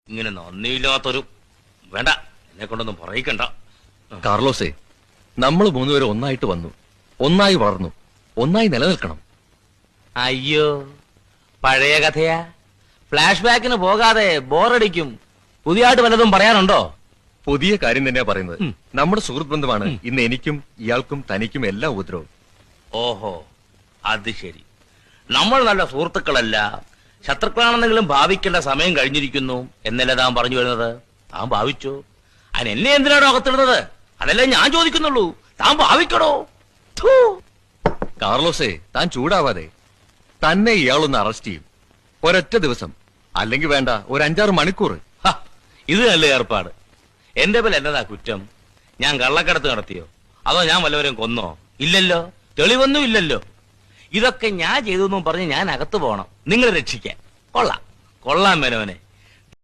ഇങ്ങനെ നന്ദിയില്ലാത്തൊരു വേണ്ട, എന്നെ കൊണ്ടൊന്നും പറയിക്കണ്ട. കാർലോസേ, നമ്മൾ മൂന്നുപേരും ഒന്നായിട്ട് വന്നു, ഒന്നായി വളർന്നു, ഒന്നായി നിലനിൽക്കണം. അയ്യോ, പഴയ കഥയാ. ഫ്ലാഷ് ബാക്കിന് പോകാതെ ബോറടിക്കും. പുതിയായിട്ട് വല്ലതും പറയാനുണ്ടോ? പുതിയ കാര്യം തന്നെയാ പറയുന്നത്. നമ്മുടെ സുഹൃത്ത് ബന്ധമാണ് ഇന്ന് എനിക്കും ഇയാൾക്കും തനിക്കും എല്ലാം ഉപദ്രവം. ഓഹോ, അത് ശരി. നമ്മൾ നല്ല സുഹൃത്തുക്കളല്ല, ശത്രുക്കളാണെന്നെങ്കിലും ഭാവിക്കേണ്ട സമയം കഴിഞ്ഞിരിക്കുന്നു എന്നല്ലേ താൻ പറഞ്ഞു വരുന്നത്? താൻ ഭാവിച്ചോ? അതിന് എന്നെ എന്തിനാണോ അകത്തിടുന്നത്? അതല്ലേ ഞാൻ ചോദിക്കുന്നുള്ളൂ. താൻ ഭാവിക്കണോ? കാർലോസേ, താൻ ചൂടാവാതെ. തന്നെ ഇയാളൊന്ന് അറസ്റ്റ് ചെയ്യും, ഒരൊറ്റ ദിവസം. അല്ലെങ്കിൽ വേണ്ട, ഒരു 5-6 മണിക്കൂർ. ഇത് നല്ല ഏർപ്പാട്. എന്റെ പേരിൽ എന്നതാ കുറ്റം? ഞാൻ കള്ളക്കടത്ത് നടത്തിയോ? അതോ ഞാൻ വല്ലവരും കൊന്നോ? ഇല്ലല്ലോ, തെളിവൊന്നും ഇല്ലല്ലോ. ഇതൊക്കെ ഞാൻ ചെയ്തു എന്നും പറഞ്ഞ് ഞാൻ അകത്ത് പോകണം നിങ്ങളെ രക്ഷിക്കാൻ. കൊള്ളാം മേനോനെ.